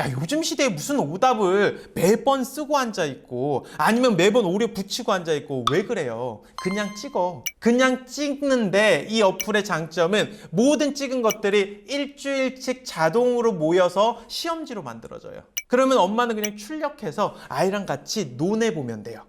야, 요즘 시대에 무슨 오답을 매번 쓰고 앉아있고 아니면 매번 오류 붙이고 앉아있고 왜 그래요? 그냥 찍어. 그냥 찍는데 이 어플의 장점은 모든 찍은 것들이 일주일씩 자동으로 모여서 시험지로 만들어져요. 그러면 엄마는 그냥 출력해서 아이랑 같이 논해보면 돼요.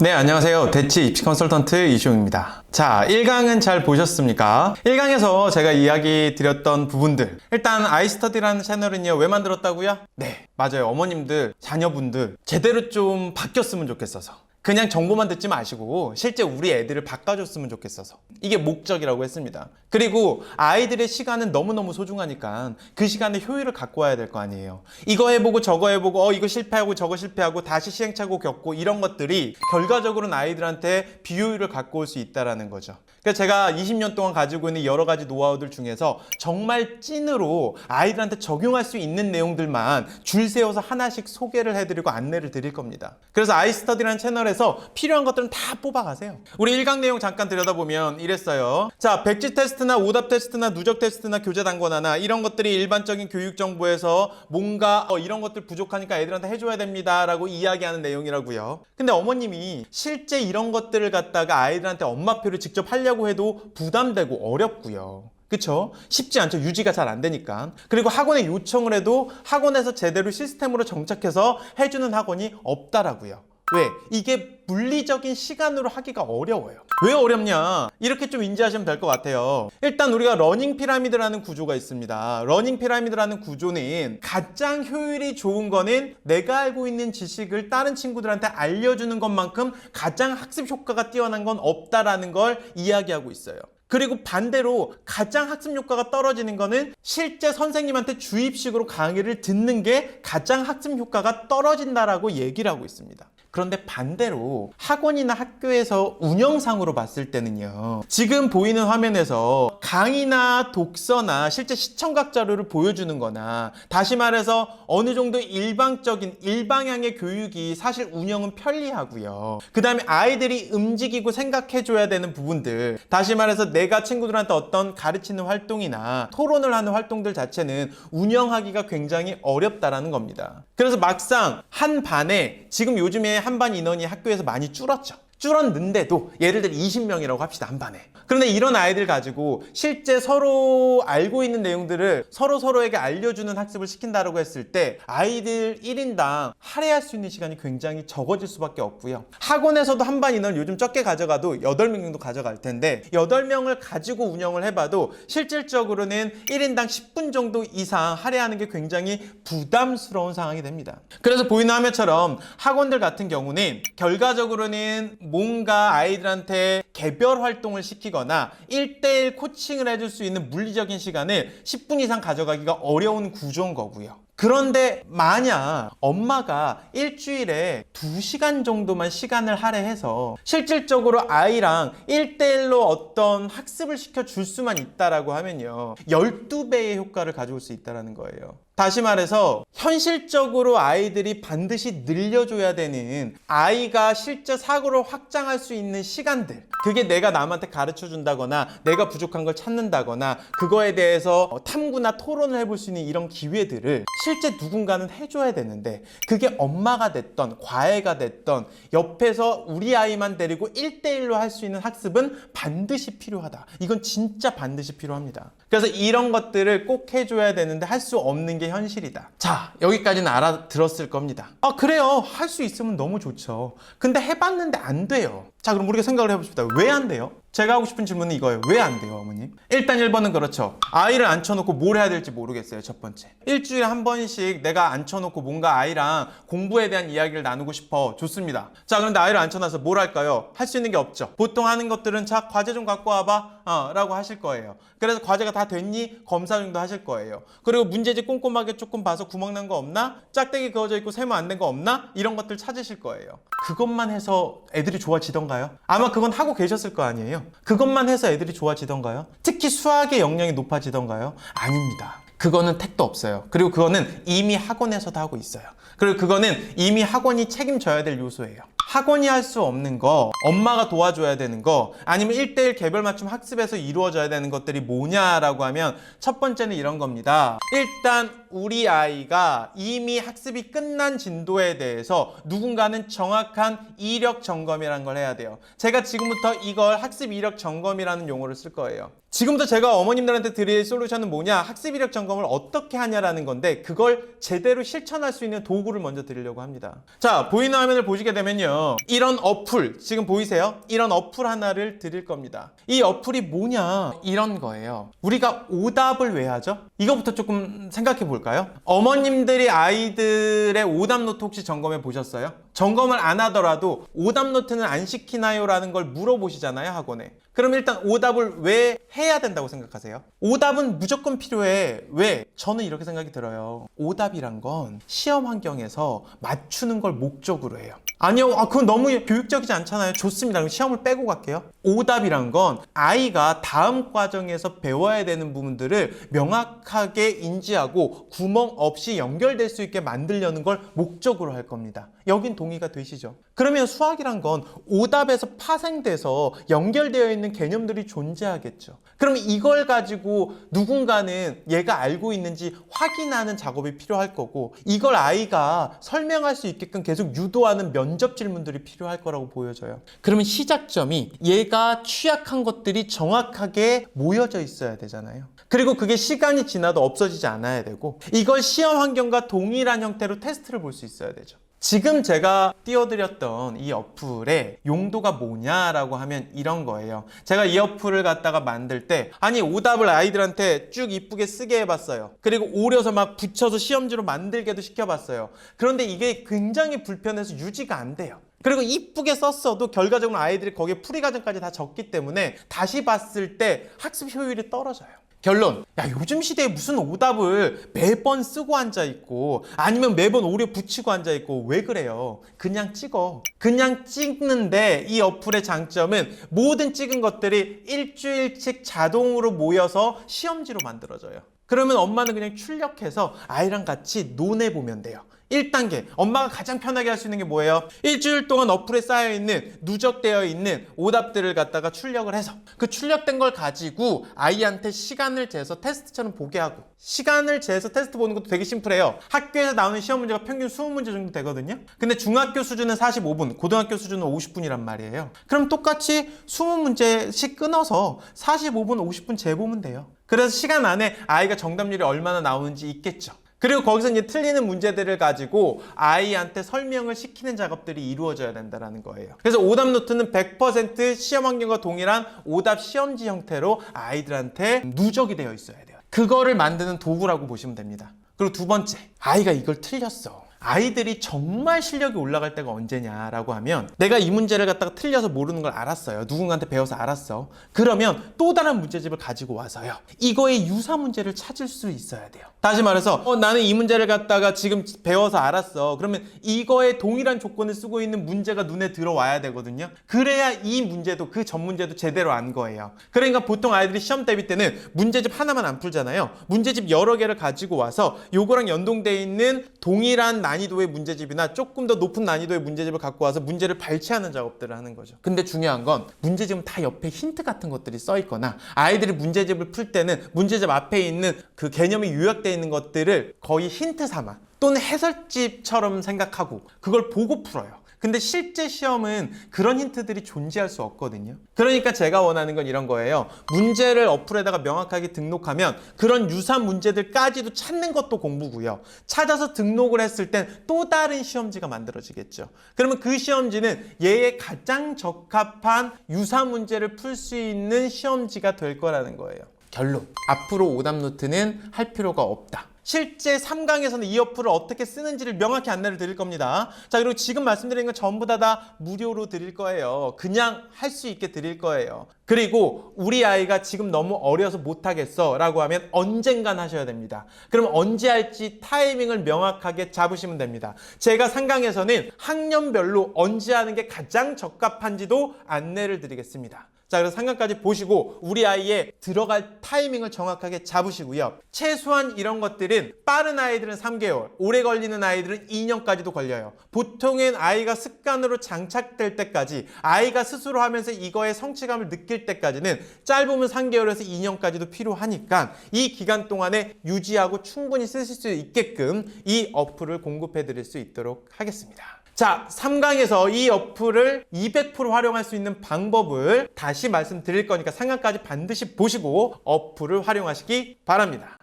네, 안녕하세요. 대치 입시 컨설턴트 이시용입니다. 자, 1강은 잘 보셨습니까? 1강에서 제가 이야기 드렸던 부분들. 일단 아이스터디라는 채널은요, 왜 만들었다고요? 네, 맞아요. 어머님들, 자녀분들 제대로 좀 바뀌었으면 좋겠어서. 그냥 정보만 듣지 마시고 실제 우리 애들을 바꿔줬으면 좋겠어서 이게 목적이라고 했습니다. 그리고 아이들의 시간은 너무너무 소중하니까 그 시간에 효율을 갖고 와야 될 거 아니에요. 이거 해보고 저거 해보고 이거 실패하고 저거 실패하고 다시 시행착오 겪고 이런 것들이 결과적으로는 아이들한테 비효율을 갖고 올 수 있다는 거죠. 그래서 제가 20년 동안 가지고 있는 여러 가지 노하우들 중에서 정말 찐으로 아이들한테 적용할 수 있는 내용들만 줄 세워서 하나씩 소개를 해드리고 안내를 드릴 겁니다. 그래서 아이스터디라는 채널에서 필요한 것들은 다 뽑아가세요. 우리 1강 내용 잠깐 들여다보면 이랬어요. 자, 백지 테스트나 오답 테스트나 누적 테스트나 교재 단권 하나 이런 것들이 일반적인 교육 정보에서 뭔가 이런 것들 부족하니까 애들한테 해줘야 됩니다 라고 이야기하는 내용이라고요. 근데 어머님이 실제 이런 것들을 갖다가 아이들한테 엄마표를 직접 하려고 해도 부담되고 어렵고요. 그쵸? 쉽지 않죠. 유지가 잘 안 되니까. 그리고 학원에 요청을 해도 학원에서 제대로 시스템으로 정착해서 해주는 학원이 없다라고요. 왜? 이게 물리적인 시간으로 하기가 어려워요. 왜 어렵냐? 이렇게 좀 인지하시면 될 것 같아요. 일단 우리가 러닝 피라미드라는 구조가 있습니다. 러닝 피라미드라는 구조는 가장 효율이 좋은 거는 내가 알고 있는 지식을 다른 친구들한테 알려주는 것만큼 가장 학습 효과가 뛰어난 건 없다라는 걸 이야기하고 있어요. 그리고 반대로 가장 학습 효과가 떨어지는 거는 실제 선생님한테 주입식으로 강의를 듣는 게 가장 학습 효과가 떨어진다라고 얘기를 하고 있습니다. 그런데 반대로 학원이나 학교에서 운영상으로 봤을 때는요, 지금 보이는 화면에서 강의나 독서나 실제 시청각 자료를 보여주는 거나 다시 말해서 어느 정도 일방적인 일방향의 교육이 사실 운영은 편리하고요. 그 다음에 아이들이 움직이고 생각해줘야 되는 부분들, 다시 말해서 내가 친구들한테 어떤 가르치는 활동이나 토론을 하는 활동들 자체는 운영하기가 굉장히 어렵다라는 겁니다. 그래서 막상 한 반에 지금 요즘에 한 반 인원이 학교에서 많이 줄었죠. 줄었는데도 예를 들어 20명이라고 합시다, 한 반에. 그런데 이런 아이들 가지고 실제 서로 알고 있는 내용들을 서로에게 알려주는 학습을 시킨다고 했을 때 아이들 1인당 할애할 수 있는 시간이 굉장히 적어질 수밖에 없고요. 학원에서도 한 반 인원을 요즘 적게 가져가도 8명 정도 가져갈 텐데 8명을 가지고 운영을 해봐도 실질적으로는 1인당 10분 정도 이상 할애하는 게 굉장히 부담스러운 상황이 됩니다. 그래서 보이는 화면처럼 학원들 같은 경우는 결과적으로는 뭔가 아이들한테 개별 활동을 시키거나 1대1 코칭을 해줄 수 있는 물리적인 시간을 10분 이상 가져가기가 어려운 구조인 거고요. 그런데 만약 엄마가 일주일에 2시간 정도만 시간을 할애해서 실질적으로 아이랑 1대1로 어떤 학습을 시켜줄 수만 있다라고 하면요, 12배의 효과를 가져올 수 있다는 거예요. 다시 말해서 현실적으로 아이들이 반드시 늘려줘야 되는 아이가 실제 사고를 확장할 수 있는 시간들, 그게 내가 남한테 가르쳐 준다거나 내가 부족한 걸 찾는다거나 그거에 대해서 탐구나 토론을 해볼 수 있는 이런 기회들을 실제 누군가는 해줘야 되는데, 그게 엄마가 됐던 과외가 됐던 옆에서 우리 아이만 데리고 1대1로 할 수 있는 학습은 반드시 필요하다. 이건 진짜 반드시 필요합니다. 그래서 이런 것들을 꼭 해줘야 되는데 할 수 없는 게 현실이다. 자, 여기까지는 알아들었을 겁니다. 그래요. 할 수 있으면 너무 좋죠. 근데 해봤는데 안 돼요. 자, 그럼 우리가 생각을 해봅시다. 왜 안 돼요? 제가 하고 싶은 질문은 이거예요. 왜 안 돼요, 어머님? 일단 1번은 그렇죠. 아이를 앉혀놓고 뭘 해야 될지 모르겠어요, 첫 번째. 일주일에 한 번씩 내가 앉혀놓고 뭔가 아이랑 공부에 대한 이야기를 나누고 싶어. 좋습니다. 자, 그런데 아이를 앉혀놔서 뭘 할까요? 할 수 있는 게 없죠. 보통 하는 것들은 자, 과제 좀 갖고 와봐. 라고 하실 거예요. 그래서 과제가 다 됐니? 검사 정도 하실 거예요. 그리고 문제집 꼼꼼하게 조금 봐서 구멍 난 거 없나? 짝대기 그어져 있고 세모 안 된 거 없나? 이런 것들 찾으실 거예요. 그것만 해서 애들이 좋아지던가요? 아마 그건 하고 계셨을 거 아니에요? 그것만 해서 애들이 좋아지던가요? 특히 수학의 역량이 높아지던가요? 아닙니다. 그거는 택도 없어요. 그리고 그거는 이미 학원에서도 하고 있어요. 그리고 그거는 이미 학원이 책임져야 될 요소예요. 학원이 할 수 없는 거, 엄마가 도와줘야 되는 거, 아니면 1대1 개별 맞춤 학습에서 이루어져야 되는 것들이 뭐냐라고 하면 첫 번째는 이런 겁니다. 일단 우리 아이가 이미 학습이 끝난 진도에 대해서 누군가는 정확한 이력 점검이라는 걸 해야 돼요. 제가 지금부터 이걸 학습 이력 점검이라는 용어를 쓸 거예요. 지금부터 제가 어머님들한테 드릴 솔루션은 뭐냐? 학습 이력 점검을 어떻게 하냐라는 건데, 그걸 제대로 실천할 수 있는 도구를 먼저 드리려고 합니다. 자, 보이는 화면을 보시게 되면요, 이런 어플, 지금 보이세요? 이런 어플 하나를 드릴 겁니다. 이 어플이 뭐냐? 이런 거예요. 우리가 오답을 왜 하죠? 이거부터 조금 생각해 볼까요? 어머님들이 아이들의 오답 노트 혹시 점검해 보셨어요? 점검을 안 하더라도 오답 노트는 안 시키나요? 라는 걸 물어보시잖아요, 학원에. 그럼 일단 오답을 왜 해야 된다고 생각하세요? 오답은 무조건 필요해. 왜? 저는 이렇게 생각이 들어요. 오답이란 건 시험 환경에서 맞추는 걸 목적으로 해요. 아니요, 그건 너무 교육적이지 않잖아요. 좋습니다. 그럼 시험을 빼고 갈게요. 오답이란 건 아이가 다음 과정에서 배워야 되는 부분들을 명확하게 인지하고 구멍 없이 연결될 수 있게 만들려는 걸 목적으로 할 겁니다. 여긴 동의가 되시죠? 그러면 수학이란 건 오답에서 파생돼서 연결되어 있는 개념들이 존재하겠죠. 그럼 이걸 가지고 누군가는 얘가 알고 있는지 확인하는 작업이 필요할 거고, 이걸 아이가 설명할 수 있게끔 계속 유도하는 면접 질문들이 필요할 거라고 보여져요. 그러면 시작점이 얘가 취약한 것들이 정확하게 모여져 있어야 되잖아요. 그리고 그게 시간이 지나도 없어지지 않아야 되고, 이걸 시험 환경과 동일한 형태로 테스트를 볼 수 있어야 되죠. 지금 제가 띄워드렸던 이 어플의 용도가 뭐냐라고 하면 이런 거예요. 제가 이 어플을 갖다가 만들 때, 아니 오답을 아이들한테 쭉 이쁘게 쓰게 해봤어요. 그리고 오려서 막 붙여서 시험지로 만들게도 시켜봤어요. 그런데 이게 굉장히 불편해서 유지가 안 돼요. 그리고 이쁘게 썼어도 결과적으로 아이들이 거기에 풀이 과정까지 다 적기 때문에 다시 봤을 때 학습 효율이 떨어져요. 결론, 야 요즘 시대에 무슨 오답을 매번 쓰고 앉아있고 아니면 매번 오려 붙이고 앉아있고 왜 그래요? 그냥 찍어. 그냥 찍는데 이 어플의 장점은 모든 찍은 것들이 일주일씩 자동으로 모여서 시험지로 만들어져요. 그러면 엄마는 그냥 출력해서 아이랑 같이 논해보면 돼요. 1단계, 엄마가 가장 편하게 할 수 있는 게 뭐예요? 일주일 동안 어플에 쌓여있는, 누적되어 있는 오답들을 갖다가 출력을 해서 그 출력된 걸 가지고 아이한테 시간을 재서 테스트처럼 보게 하고, 시간을 재서 테스트 보는 것도 되게 심플해요. 학교에서 나오는 시험 문제가 평균 20문제 정도 되거든요. 근데 중학교 수준은 45분, 고등학교 수준은 50분이란 말이에요. 그럼 똑같이 20문제씩 끊어서 45분, 50분 재보면 돼요. 그래서 시간 안에 아이가 정답률이 얼마나 나오는지 있겠죠. 그리고 거기서 이제 틀리는 문제들을 가지고 아이한테 설명을 시키는 작업들이 이루어져야 된다는 거예요. 그래서 오답 노트는 100% 시험 환경과 동일한 오답 시험지 형태로 아이들한테 누적이 되어 있어야 돼요. 그거를 만드는 도구라고 보시면 됩니다. 그리고 두 번째, 아이가 이걸 틀렸어. 아이들이 정말 실력이 올라갈 때가 언제냐라고 하면, 내가 이 문제를 갖다가 틀려서 모르는 걸 알았어요. 누군가한테 배워서 알았어. 그러면 또 다른 문제집을 가지고 와서요, 이거의 유사 문제를 찾을 수 있어야 돼요. 다시 말해서 나는 이 문제를 갖다가 지금 배워서 알았어. 그러면 이거에 동일한 조건을 쓰고 있는 문제가 눈에 들어와야 되거든요. 그래야 이 문제도, 그 전 문제도 제대로 안 거예요. 그러니까 보통 아이들이 시험 대비 때는 문제집 하나만 안 풀잖아요. 문제집 여러 개를 가지고 와서 요거랑 연동되어 있는 동일한 난이도의 문제집이나 조금 더 높은 난이도의 문제집을 갖고 와서 문제를 발췌하는 작업들을 하는 거죠. 근데 중요한 건 문제집은 다 옆에 힌트 같은 것들이 써 있거나, 아이들이 문제집을 풀 때는 문제집 앞에 있는 그 개념이 요약되어 있는 것들을 거의 힌트 삼아 또는 해설집처럼 생각하고 그걸 보고 풀어요. 근데 실제 시험은 그런 힌트들이 존재할 수 없거든요. 그러니까 제가 원하는 건 이런 거예요. 문제를 어플에다가 명확하게 등록하면 그런 유사 문제들까지도 찾는 것도 공부고요. 찾아서 등록을 했을 땐 또 다른 시험지가 만들어지겠죠. 그러면 그 시험지는 얘에 가장 적합한 유사 문제를 풀 수 있는 시험지가 될 거라는 거예요. 결론, 앞으로 오답 노트는 할 필요가 없다. 실제 3강에서는 이 어플을 어떻게 쓰는지를 명확히 안내를 드릴 겁니다. 자, 그리고 지금 말씀드린 건 전부 다 무료로 드릴 거예요. 그냥 할 수 있게 드릴 거예요. 그리고 우리 아이가 지금 너무 어려서 못하겠어 라고 하면 언젠간 하셔야 됩니다. 그럼 언제 할지 타이밍을 명확하게 잡으시면 됩니다. 제가 3강에서는 학년별로 언제 하는 게 가장 적합한지도 안내를 드리겠습니다. 자, 그래서 상관까지 보시고 우리 아이의 들어갈 타이밍을 정확하게 잡으시고요. 최소한 이런 것들은 빠른 아이들은 3개월, 오래 걸리는 아이들은 2년까지도 걸려요. 보통은 아이가 습관으로 장착될 때까지, 아이가 스스로 하면서 이거에 성취감을 느낄 때까지는 짧으면 3개월에서 2년까지도 필요하니까 이 기간 동안에 유지하고 충분히 쓰실 수 있게끔 이 어플을 공급해 드릴 수 있도록 하겠습니다. 자, 3강에서 이 어플을 200% 활용할 수 있는 방법을 다시 말씀드릴 거니까 3강까지 반드시 보시고 어플을 활용하시기 바랍니다.